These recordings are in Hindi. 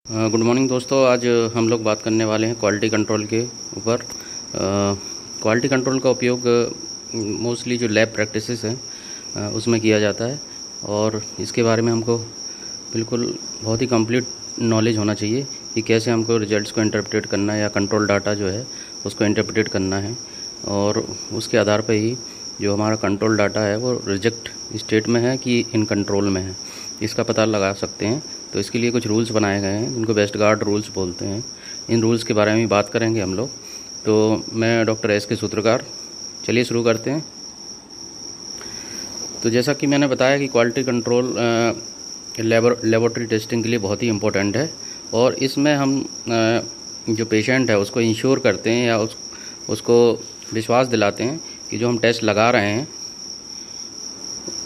गुड मॉर्निंग दोस्तों। आज हम लोग बात करने वाले हैं क्वालिटी कंट्रोल के ऊपर। क्वालिटी कंट्रोल का उपयोग मोस्टली जो लैब प्रैक्टिसेस हैं उसमें किया जाता है और इसके बारे में हमको बिल्कुल बहुत ही कंप्लीट नॉलेज होना चाहिए कि कैसे हमको रिजल्ट्स को इंटरप्रेट करना है या कंट्रोल डाटा जो है उसको इंटरप्रेट करना है, और उसके आधार पर ही जो हमारा कंट्रोल डाटा है वो रिजेक्ट स्टेट में है कि इन कंट्रोल में है, इसका पता लगा सकते हैं। तो इसके लिए कुछ रूल्स बनाए गए हैं जिनको वेस्टगार्ड रूल्स बोलते हैं। इन रूल्स के बारे में बात करेंगे हम लोग। तो मैं डॉक्टर एस के सूत्रकार, चलिए शुरू करते हैं। तो जैसा कि मैंने बताया कि क्वालिटी कंट्रोल लेबोरेटरी टेस्टिंग के लिए बहुत ही इम्पोर्टेंट है, और इसमें हम जो पेशेंट है उसको इंश्योर करते हैं या उसको विश्वास दिलाते हैं कि जो हम टेस्ट लगा रहे हैं,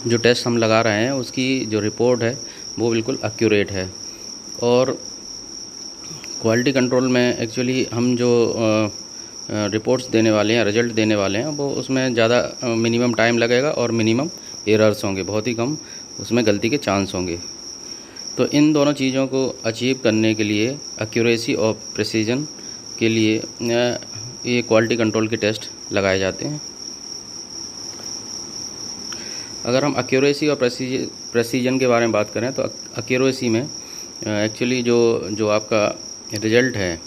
जो टेस्ट हम लगा रहे हैं उसकी जो रिपोर्ट है वो बिल्कुल एक्यूरेट है। और क्वालिटी कंट्रोल में एक्चुअली हम जो रिपोर्ट्स देने वाले हैं, रिज़ल्ट देने वाले हैं, वो उसमें ज़्यादा मिनिमम टाइम लगेगा और मिनिमम एरर्स होंगे, बहुत ही कम उसमें गलती के चांस होंगे। तो इन दोनों चीज़ों को अचीव करने के लिए, एक्यूरेसी और प्रिसीजन के लिए ये क्वालिटी कंट्रोल के टेस्ट लगाए जाते हैं। अगर हम एक्यूरेसी और प्रेसिजन के बारे में बात करें तो एक्यूरेसी में एक्चुअली जो आपका रिज़ल्ट है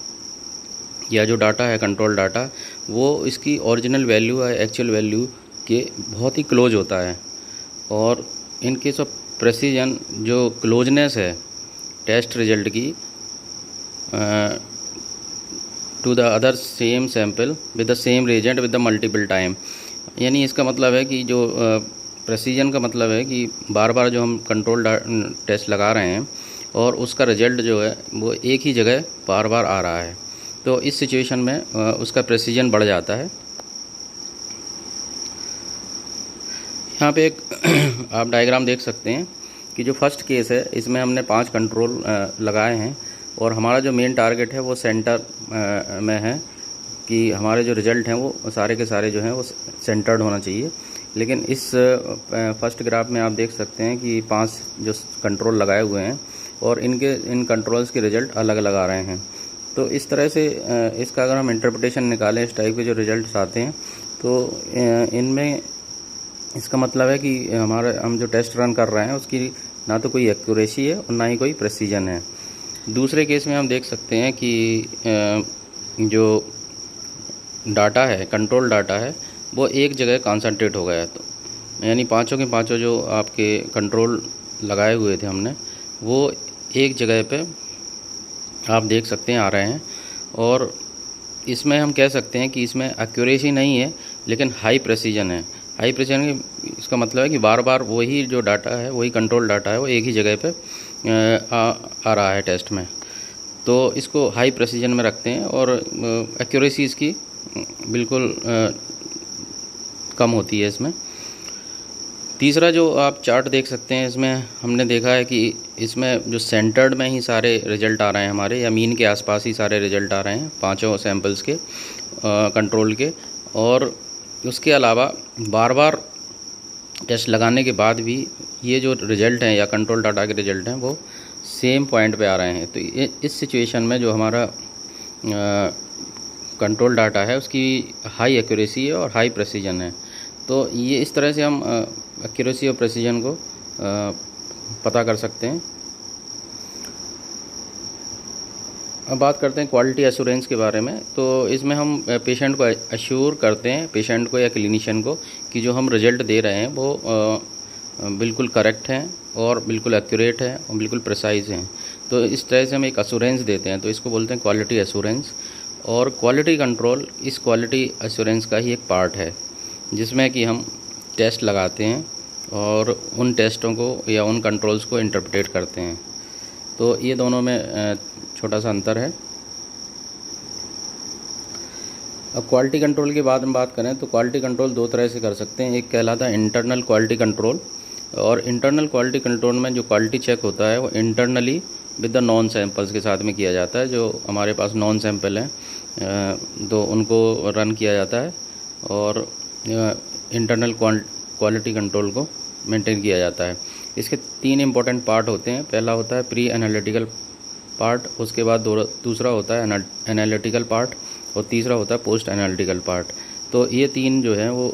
या जो डाटा है, कंट्रोल डाटा, वो इसकी ओरिजिनल वैल्यू है एक्चुअल वैल्यू के बहुत ही क्लोज होता है। और इन केस ऑफ प्रेसिजन जो क्लोजनेस है टेस्ट रिज़ल्ट की to the other same sample with the same reagent with the multiple time, यानी इसका मतलब है कि जो प्रेसिजन का मतलब है कि बार बार जो हम कंट्रोल टेस्ट लगा रहे हैं और उसका रिजल्ट जो है वो एक ही जगह बार बार आ रहा है, तो इस सिचुएशन में उसका प्रेसिजन बढ़ जाता है। यहाँ पे एक आप डायग्राम देख सकते हैं कि जो फर्स्ट केस है इसमें हमने 5 कंट्रोल लगाए हैं, और हमारा जो मेन टारगेट है वो सेंटर में है कि हमारे जो रिज़ल्ट हैं वो सारे के सारे जो हैं वो सेंटर्ड होना चाहिए। लेकिन इस फर्स्ट ग्राफ में आप देख सकते हैं कि 5 जो कंट्रोल लगाए हुए हैं और इन कंट्रोल्स के रिज़ल्ट अलग अलग आ रहे हैं। तो इस तरह से इसका अगर हम इंटरप्रिटेशन निकालें, इस टाइप के जो रिज़ल्ट्स आते हैं, तो इनमें इसका मतलब है कि हम जो टेस्ट रन कर रहे हैं उसकी ना तो कोई एक्यूरेसी है और ना ही कोई प्रेसिजन है। दूसरे केस में हम देख सकते हैं कि जो डाटा है, कंट्रोल डाटा है, वो एक जगह कॉन्सेंट्रेट हो गया है। तो यानी पांचों के पांचों जो आपके कंट्रोल लगाए हुए थे हमने, वो एक जगह पे आप देख सकते हैं आ रहे हैं। और इसमें हम कह सकते हैं कि इसमें एक्यूरेसी नहीं है लेकिन हाई प्रेसिजन है। हाई प्रेसिजन इसका मतलब है कि बार बार वही जो डाटा है, वही कंट्रोल डाटा है, वो एक ही जगह पे आ रहा है टेस्ट में, तो इसको हाई प्रेसिजन में रखते हैं और एक्यूरेसी इसकी बिल्कुल कम होती है इसमें। तीसरा जो आप चार्ट देख सकते हैं, इसमें हमने देखा है कि इसमें जो सेंटर्ड में ही सारे रिज़ल्ट आ रहे हैं हमारे, या मीन के आसपास ही सारे रिज़ल्ट आ रहे हैं पांचों सैंपल्स के कंट्रोल के। और उसके अलावा बार बार टेस्ट लगाने के बाद भी ये जो रिज़ल्ट हैं या कंट्रोल डाटा के रिज़ल्ट हैं वो सेम पॉइंट पे आ रहे हैं। तो इस सिचुएशन में जो हमारा कंट्रोल डाटा है उसकी हाई एक्यूरेसी है और हाई प्रेसिजन है। तो ये इस तरह से हम एक्यूरेसी और प्रेसिजन को पता कर सकते हैं। अब बात करते हैं क्वालिटी एश्योरेंस के बारे में। तो इसमें हम पेशेंट को एश्योर करते हैं, पेशेंट को या क्लिनिशियन को, कि जो हम रिज़ल्ट दे रहे हैं वो बिल्कुल करेक्ट हैं और बिल्कुल एक्यूरेट है और बिल्कुल प्रिसाइज हैं। तो इस तरह से हम एक एश्योरेंस देते हैं, तो इसको बोलते हैं क्वालिटी एश्योरेंस। और क्वालिटी कंट्रोल इस क्वालिटी एश्योरेंस का ही एक पार्ट है, जिसमें कि हम टेस्ट लगाते हैं और उन टेस्टों को या उन कंट्रोल्स को इंटरप्रेट करते हैं। तो ये दोनों में छोटा सा अंतर है। अब क्वालिटी कंट्रोल के बाद हम बात करें तो क्वालिटी कंट्रोल 2 तरह से कर सकते हैं। एक कहलाता है इंटरनल क्वालिटी कंट्रोल, और इंटरनल क्वालिटी कंट्रोल में जो क्वालिटी चेक होता है वो internally with the non samples के साथ में किया जाता है। जो हमारे पास नॉन सैंपल हैं तो उनको रन किया जाता है और इंटरनल क्वालिटी कंट्रोल को मेंटेन किया जाता है। इसके 3 इम्पोर्टेंट पार्ट होते हैं। पहला होता है प्री एनालिटिकल पार्ट, उसके बाद दूसरा होता है एनालिटिकल पार्ट और तीसरा होता है पोस्ट एनालिटिकल पार्ट। तो ये 3 जो हैं वो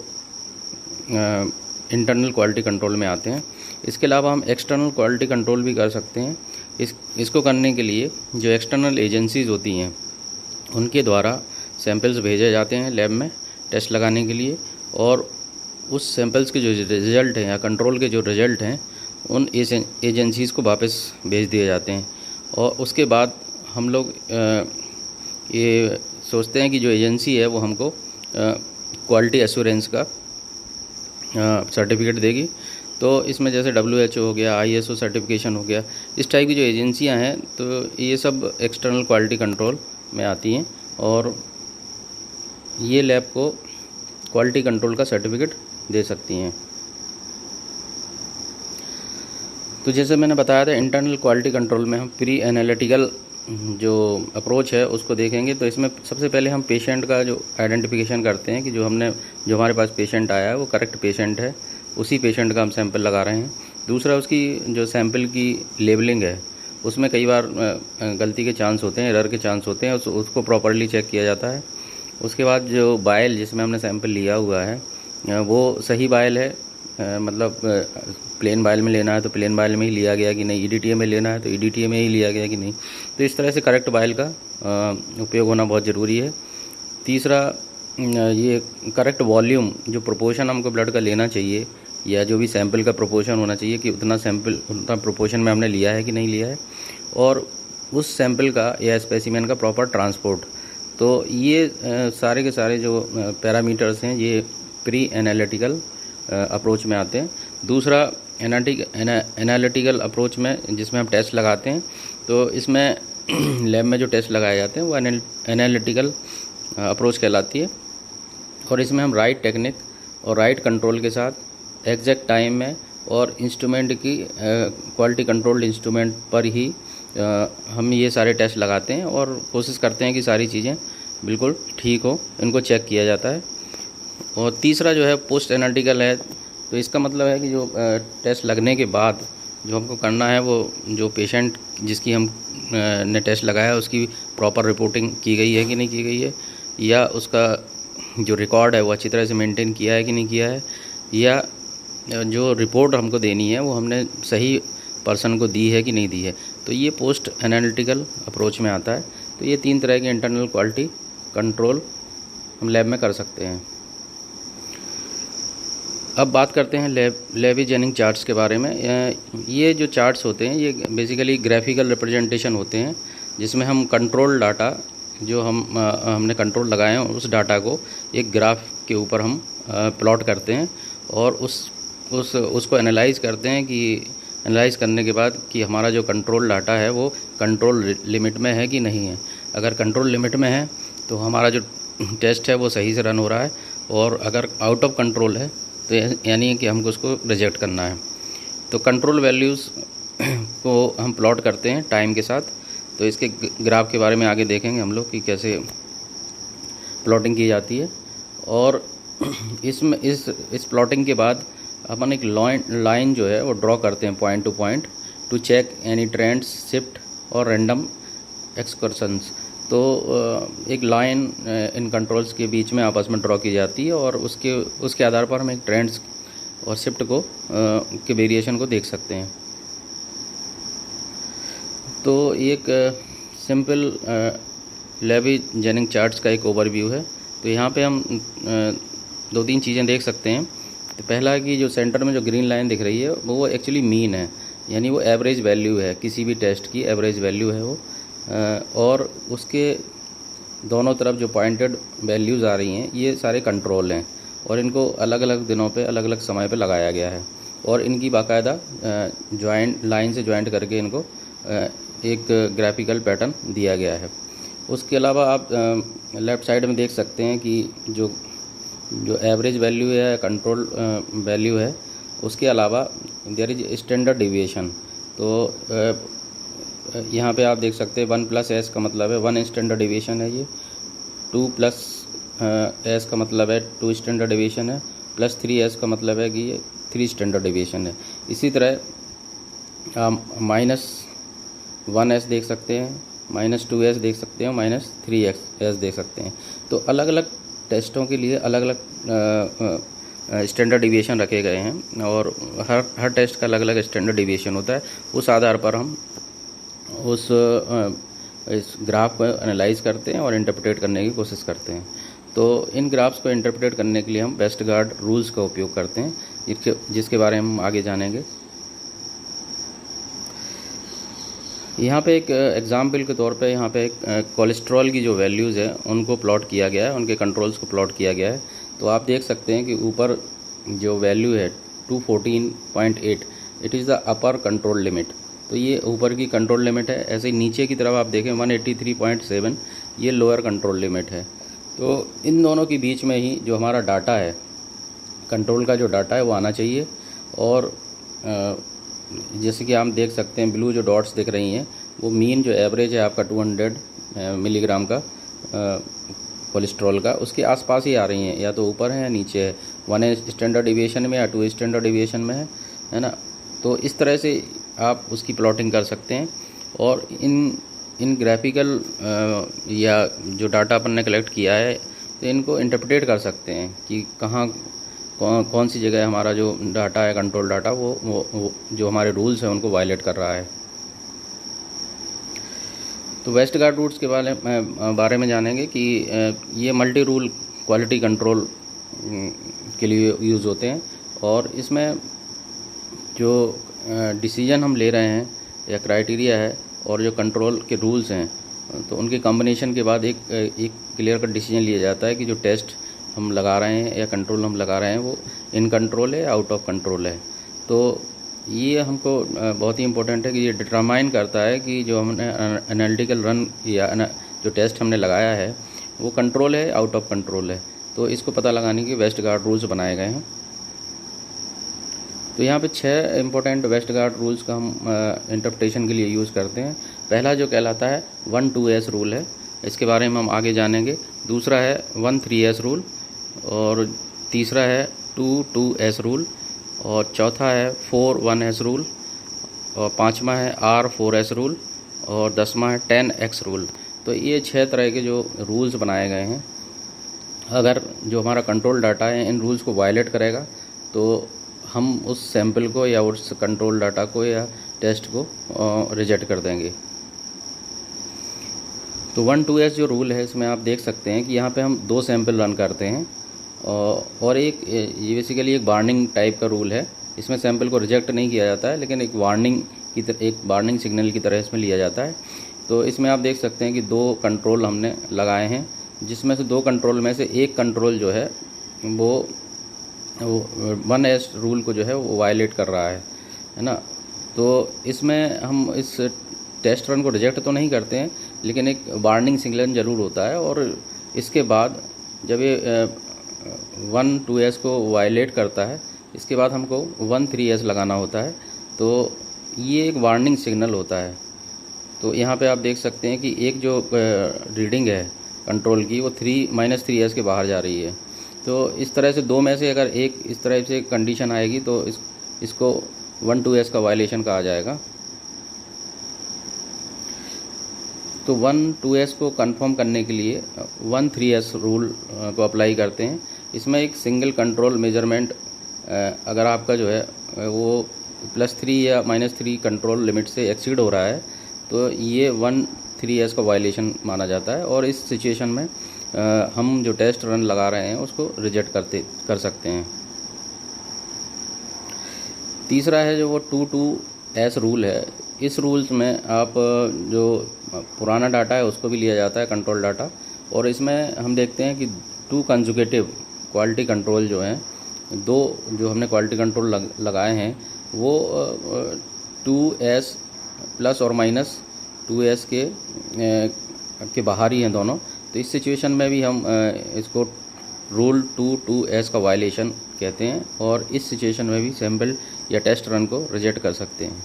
इंटरनल क्वालिटी कंट्रोल में आते हैं। इसके अलावा हम एक्सटर्नल क्वालिटी कंट्रोल भी कर सकते हैं। इसको करने के लिए जो एक्सटर्नल एजेंसीज़ होती हैं उनके द्वारा सैंपल्स भेजे जाते हैं लैब में टेस्ट लगाने के लिए, और उस सैंपल्स के जो रिज़ल्ट हैं या कंट्रोल के जो रिज़ल्ट हैं उन एजेंसीज़ को वापस भेज दिए जाते हैं। और उसके बाद हम लोग ये सोचते हैं कि जो एजेंसी है वो हमको क्वालिटी एश्योरेंस का सर्टिफिकेट देगी। तो इसमें जैसे WHO हो गया, ISO सर्टिफिकेशन हो गया, इस टाइप की जो एजेंसियां हैं तो ये सब एक्सटर्नल क्वालिटी कंट्रोल में आती हैं और ये लैब को क्वालिटी कंट्रोल का सर्टिफिकेट दे सकती हैं। तो जैसे मैंने बताया था, इंटरनल क्वालिटी कंट्रोल में हम प्री एनालिटिकल जो अप्रोच है उसको देखेंगे। तो इसमें सबसे पहले हम पेशेंट का जो आइडेंटिफिकेशन करते हैं कि जो हमारे पास पेशेंट आया है वो करेक्ट पेशेंट है, उसी पेशेंट का हम सैंपल लगा रहे हैं। दूसरा, उसकी जो सैंपल की लेबलिंग है उसमें कई बार गलती के चांस होते हैं, एरर के चांस होते हैं, उसको प्रॉपर्ली चेक किया जाता है। उसके बाद जो बायल जिसमें हमने सैंपल लिया हुआ है वो सही बायल है, मतलब प्लेन बायल में लेना है तो प्लेन बायल में ही लिया गया कि नहीं, EDTA में लेना है तो EDTA में ही लिया गया कि नहीं। तो इस तरह से करेक्ट बायल का उपयोग होना बहुत ज़रूरी है। तीसरा, ये करेक्ट वॉल्यूम, जो प्रोपोर्शन हमको ब्लड का लेना चाहिए या जो भी सैंपल का प्रोपोर्शन होना चाहिए कि उतना प्रोपोर्शन में हमने लिया है कि नहीं लिया है, और उस सैंपल का या स्पेसिमेन का प्रॉपर ट्रांसपोर्ट। तो ये सारे के सारे जो पैरामीटर्स हैं ये प्री एनालिटिकल अप्रोच में आते हैं। दूसरा, एनालिटिकल अप्रोच में जिसमें हम टेस्ट लगाते हैं, तो इसमें लैब में जो टेस्ट लगाए जाते हैं वो एनालिटिकल अप्रोच कहलाती है। और इसमें हम राइट टेक्निक और राइट कंट्रोल के साथ एग्जैक्ट टाइम में और इंस्ट्रूमेंट की क्वालिटी कंट्रोल्ड इंस्ट्रूमेंट पर ही हम ये सारे टेस्ट लगाते हैं और कोशिश करते हैं कि सारी चीज़ें बिल्कुल ठीक हो, इनको चेक किया जाता है। और तीसरा जो है पोस्ट एनालिटिकल है। तो इसका मतलब है कि जो टेस्ट लगने के बाद जो हमको करना है वो जो पेशेंट जिसकी हम ने टेस्ट लगाया उसकी प्रॉपर रिपोर्टिंग की गई है कि नहीं की गई है, या उसका जो रिकॉर्ड है वो अच्छी तरह से मेंटेन किया है कि नहीं किया है, या जो रिपोर्ट हमको देनी है वो हमने सही पर्सन को दी है कि नहीं दी है। तो ये पोस्ट एनालिटिकल अप्रोच में आता है। तो ये 3 तरह के इंटरनल क्वालिटी कंट्रोल हम लैब में कर सकते हैं। अब बात करते हैं लेवी जेनिंग चार्ट्स के बारे में। ये जो चार्ट्स होते हैं ये बेसिकली ग्राफिकल रिप्रेजेंटेशन होते हैं, जिसमें हम कंट्रोल डाटा जो हमने कंट्रोल लगाए हैं उस डाटा को एक ग्राफ के ऊपर हम प्लॉट करते हैं और उसको एनालाइज करते हैं कि एनालाइज करने के बाद कि हमारा जो कंट्रोल डाटा है वो कंट्रोल लिमिट में है कि नहीं है। अगर कंट्रोल लिमिट में है तो हमारा जो टेस्ट है वो सही से रन हो रहा है, और अगर आउट ऑफ कंट्रोल है तो यानी कि हमको उसको रिजेक्ट करना है। तो कंट्रोल वैल्यूज़ को हम प्लॉट करते हैं टाइम के साथ। तो इसके ग्राफ के बारे में आगे देखेंगे हम लोग कि कैसे प्लॉटिंग की जाती है। और इसमें इस प्लॉटिंग के बाद अपन एक लाइन जो है वो ड्रॉ करते हैं point to point to check any trends, shift और रैंडम एक्सकर्शंस। तो एक लाइन इन कंट्रोल्स के बीच में आपस में ड्रॉ की जाती है और उसके आधार पर हम एक ट्रेंड्स और शिफ्ट को के वेरिएशन को देख सकते हैं। तो एक सिंपल लेवी जेनिंग चार्ट्स का एक ओवरव्यू है। तो यहाँ पे हम 2-3 चीज़ें देख सकते हैं। तो पहला है कि जो सेंटर में जो ग्रीन लाइन दिख रही है वो एक्चुअली मीन है, यानी वो एवरेज वैल्यू है, किसी भी टेस्ट की एवरेज वैल्यू है वो। और उसके दोनों तरफ जो पॉइंटेड वैल्यूज़ आ रही हैं ये सारे कंट्रोल हैं और इनको अलग अलग दिनों पे अलग अलग समय पे लगाया गया है और इनकी बाकायदा जॉइंट लाइन से जॉइंट करके इनको एक ग्राफिकल पैटर्न दिया गया है। उसके अलावा आप लेफ़्ट साइड में देख सकते हैं कि जो एवरेज वैल्यू है, कंट्रोल वैल्यू है, उसके अलावा देयर इज स्टैंडर्ड डिविएशन। तो यहाँ पे आप देख सकते हैं 1+s का मतलब है 1 स्टैंडर्ड डिविएशन है, ये 2+s का मतलब है 2 स्टैंडर्ड डिविएशन है, +3s का मतलब है कि ये 3 स्टैंडर्ड डिविएशन है। इसी तरह 1s देख सकते हैं, -2s देख सकते हैं, -3s देख सकते हैं। तो अलग अलग टेस्टों के लिए अलग अलग स्टैंडर्ड डिविएशन रखे गए हैं और हर टेस्ट का अलग अलग स्टैंडर्ड डिविएशन होता है। उस आधार पर हम इस ग्राफ को एनालाइज करते हैं और इंटरप्रेट करने की कोशिश करते हैं। तो इन ग्राफ्स को इंटरप्रेट करने के लिए हम वेस्टगार्ड रूल्स का उपयोग करते हैं, जिसके बारे में हम आगे जानेंगे। यहाँ पे एक एग्जाम्पल के तौर पे यहाँ पे एक कोलेस्ट्रॉल की जो वैल्यूज़ है उनको प्लॉट किया गया है, उनके कंट्रोल्स को प्लॉट किया गया है। तो आप देख सकते हैं कि ऊपर जो वैल्यू है 214.8, it is the upper control limit. तो ये ऊपर की कंट्रोल लिमिट है। ऐसे ही नीचे की तरफ आप देखें 183.7, ये लोअर कंट्रोल लिमिट है। तो इन दोनों के बीच में ही जो हमारा डाटा है, कंट्रोल का जो डाटा है वो आना चाहिए। और जैसे कि आप देख सकते हैं ब्लू जो डॉट्स दिख रही हैं वो मीन जो एवरेज है आपका 200 मिलीग्राम का कोलेस्ट्रॉल का, उसके आसपास ही आ रही हैं, या तो ऊपर है या नीचे है, 1 स्टैंडर्ड डिविएशन में या 2 स्टैंडर्ड डिविएशन में है ना। तो इस तरह से आप उसकी प्लॉटिंग कर सकते हैं और इन ग्राफिकल या जो डाटा अपन ने कलेक्ट किया है तो इनको इंटरप्रेट कर सकते हैं कि कौन सी जगह हमारा जो डाटा है, कंट्रोल डाटा, वो जो हमारे रूल्स हैं उनको वायलेट कर रहा है। तो वेस्टगार्ड रूल्स के बारे में जानेंगे कि ये मल्टी रूल क्वालिटी कंट्रोल के लिए यूज़ होते हैं और इसमें जो डिसीजन हम ले रहे हैं या क्राइटेरिया है और जो कंट्रोल के रूल्स हैं, तो उनके कॉम्बिनेशन के बाद एक क्लियर कट डिसीजन लिया जाता है कि जो टेस्ट हम लगा रहे हैं या कंट्रोल हम लगा रहे हैं वो इन कंट्रोल है, आउट ऑफ कंट्रोल है। तो ये हमको बहुत ही इम्पोर्टेंट है कि ये डिटरमाइन करता है कि जो हमने एनालिटिकल रन या जो टेस्ट हमने लगाया है वो कंट्रोल है, आउट ऑफ कंट्रोल है। तो इसको पता लगाने के वेस्टगार्ड रूल्स बनाए गए हैं। तो यहाँ पे 6 इंपॉर्टेंट वेस्टगार्ड रूल्स का हम इंटरप्रिटेशन के लिए यूज़ करते हैं। पहला जो कहलाता है 1-2s रूल है, इसके बारे में हम आगे जानेंगे। दूसरा है 1-3s रूल और तीसरा है 2-2s रूल और चौथा है 4-1s रूल और पांचवा है R-4s रूल और 10वां है 10x रूल। तो ये 6 तरह के जो रूल्स बनाए गए हैं, अगर जो हमारा कंट्रोल डाटा है इन रूल्स को वायलेट करेगा तो हम उस सैंपल को या उस कंट्रोल डाटा को या टेस्ट को रिजेक्ट कर देंगे। तो 1-2s जो रूल है इसमें आप देख सकते हैं कि यहाँ पे हम 2 सैंपल रन करते हैं और ये बेसिकली एक वार्निंग टाइप का रूल है। इसमें सैंपल को रिजेक्ट नहीं किया जाता है, लेकिन एक वार्निंग सिग्नल की तरह इसमें लिया जाता है। तो इसमें आप देख सकते हैं कि 2 कंट्रोल हमने लगाए हैं, जिसमें से 2 कंट्रोल में से एक कंट्रोल जो है वो 1s रूल को जो है वो वायलेट कर रहा है ना। तो इसमें हम इस टेस्ट रन को रिजेक्ट तो नहीं करते हैं, लेकिन एक वार्निंग सिग्नल ज़रूर होता है और इसके बाद जब ये 1-2s को वायलेट करता है, इसके बाद हमको 1-3s लगाना होता है। तो ये एक वार्निंग सिग्नल होता है। तो यहाँ पे आप देख सकते हैं कि एक जो रीडिंग है कंट्रोल की वो -3s के बाहर जा रही है। तो इस तरह से 2 में से अगर एक इस तरह से कंडीशन आएगी तो इसको 1-2s का वायलेशन कहा जाएगा। तो 1-2s को कंफर्म करने के लिए 1-3s रूल को अप्लाई करते हैं। इसमें एक सिंगल कंट्रोल मेजरमेंट अगर आपका जो है वो +3 या -3 कंट्रोल लिमिट से एक्सीड हो रहा है तो ये 1-3s का वायलेशन माना जाता है और इस सिचुएशन में हम जो टेस्ट रन लगा रहे हैं उसको रिजेक्ट कर सकते हैं। तीसरा है जो वो 2-2s रूल है। इस रूल्स में आप जो पुराना डाटा है उसको भी लिया जाता है, कंट्रोल डाटा, और इसमें हम देखते हैं कि 2 कंजुगेटिव क्वालिटी कंट्रोल जो हैं, 2 जो हमने क्वालिटी कंट्रोल लगाए हैं वो 2s प्लस और माइनस 2s के बाहर ही हैं दोनों। तो इस सिचुएशन में भी हम इसको रूल 2-2s का वायलेशन कहते हैं और इस सिचुएशन में भी सैंपल या टेस्ट रन को रिजेक्ट कर सकते हैं।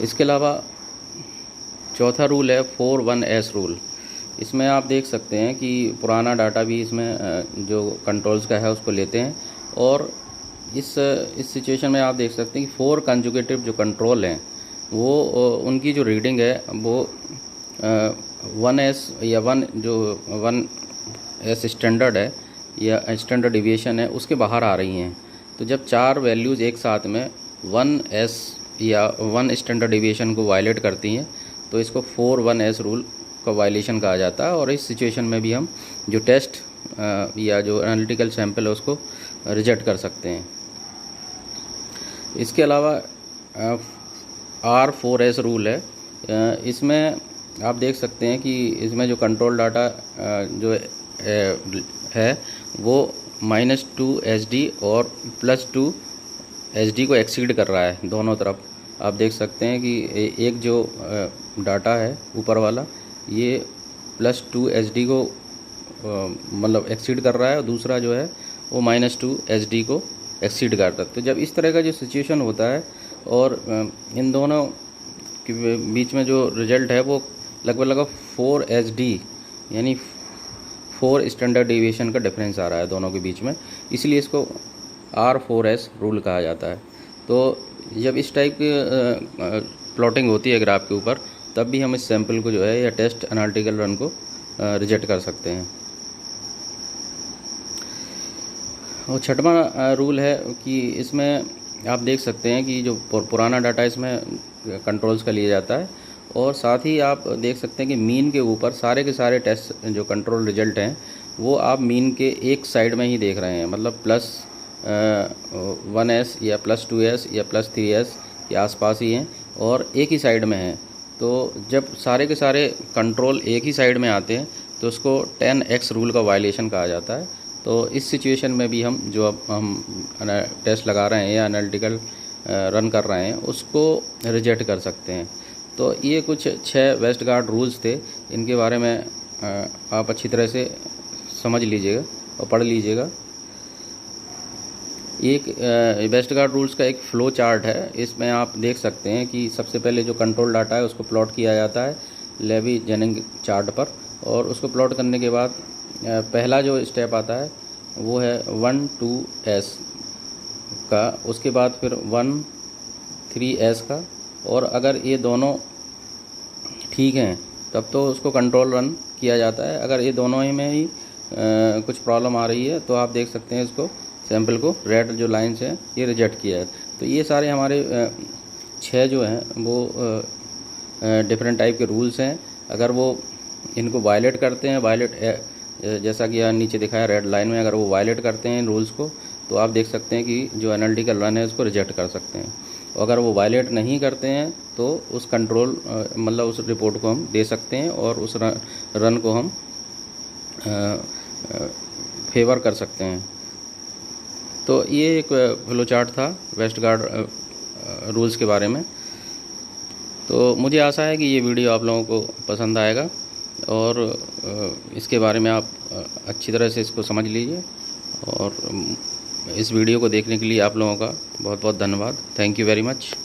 इसके अलावा चौथा रूल है 4-1s रूल। इसमें आप देख सकते हैं कि पुराना डाटा भी इसमें जो कंट्रोल्स का है उसको लेते हैं और इस सिचुएशन में आप देख सकते हैं कि 4 कंजुगेटिव जो कंट्रोल हैं वो उनकी जो रीडिंग है वो 1S या 1S स्टैंडर्ड है या स्टैंडर्ड डिविएशन है उसके बाहर आ रही हैं। तो जब 4 वैल्यूज़ एक साथ में 1S या 1 स्टैंडर्ड डिविएशन को वायलेट करती हैं तो इसको 4-1S रूल का वायलेशन कहा जाता है। और इस सिचुएशन में भी हम जो टेस्ट या जो एनालिटिकल सैंपल है उसको रिजेक्ट कर सकते हैं। इसके अलावा R4S रूल है। इसमें आप देख सकते हैं कि इसमें जो कंट्रोल डाटा जो है वो -2 SD और +2 SD को एक्सीड कर रहा है दोनों तरफ। आप देख सकते हैं कि एक जो डाटा है ऊपर वाला ये +2 SD को मतलब एक्सीड कर रहा है और दूसरा जो है वो -2 SD को एक्सीड करता है। तो जब इस तरह का जो सिचुएशन होता है और इन दोनों के बीच में जो रिजल्ट है वो लगभग 4 SD यानी 4 स्टैंडर्ड डिविएशन का डिफरेंस आ रहा है दोनों के बीच में, इसलिए इसको R4S रूल कहा जाता है। तो जब इस टाइप की प्लॉटिंग होती है ग्राफ के ऊपर तब भी हम इस सैंपल को जो है या टेस्ट एनालिटिकल रन को रिजेक्ट कर सकते हैं। और छठवां रूल है कि इसमें आप देख सकते हैं कि जो पुराना डाटा इसमें कंट्रोल्स का लिया जाता है और साथ ही आप देख सकते हैं कि मीन के ऊपर सारे के सारे टेस्ट जो कंट्रोल रिजल्ट हैं वो आप मीन के एक साइड में ही देख रहे हैं, मतलब +1S या +2S या +3S के आसपास ही हैं और एक ही साइड में हैं। तो जब सारे के सारे कंट्रोल एक ही साइड में आते हैं तो उसको 10x रूल का वायलेशन कहा जाता है। तो इस सिचुएशन में भी हम जो अब हम टेस्ट लगा रहे हैं या एनालिटिकल रन कर रहे हैं उसको रिजेक्ट कर सकते हैं। तो ये कुछ 6 वेस्टगार्ड रूल्स थे, इनके बारे में आप अच्छी तरह से समझ लीजिएगा और पढ़ लीजिएगा। एक वेस्टगार्ड रूल्स का एक फ्लो चार्ट है, इसमें आप देख सकते हैं कि सबसे पहले जो कंट्रोल डाटा है उसको प्लॉट किया जाता है लेवी जेनिंग चार्ट पर और उसको प्लॉट करने के बाद पहला जो स्टेप आता है वो है 1-2S का, उसके बाद फिर 1-3S का, और अगर ये दोनों ठीक हैं तब तो उसको कंट्रोल रन किया जाता है। अगर ये दोनों ही में ही कुछ प्रॉब्लम आ रही है तो आप देख सकते हैं इसको सैंपल को रेड जो लाइन्स हैं ये रिजेक्ट किया है। तो ये सारे हमारे 6 जो हैं वो डिफरेंट टाइप के रूल्स हैं। अगर वो इनको वायलेट करते हैं, वायलेट जैसा कि यहाँ नीचे दिखाया रेड लाइन में, अगर वो वायलेट करते हैं इन रूल्स को तो आप देख सकते हैं कि जो एनालिटिकल रन है उसको रिजेक्ट कर सकते हैं। और अगर वो वायलेट नहीं करते हैं तो उस कंट्रोल मतलब उस रिपोर्ट को हम दे सकते हैं और उस रन को हम फेवर कर सकते हैं। तो ये एक फ्लो चार्ट था वेस्टगार्ड रूल्स के बारे में। तो मुझे आशा है कि ये वीडियो आप लोगों को पसंद आएगा और इसके बारे में आप अच्छी तरह से इसको समझ लीजिए। और इस वीडियो को देखने के लिए आप लोगों का बहुत बहुत धन्यवाद। Thank you very much.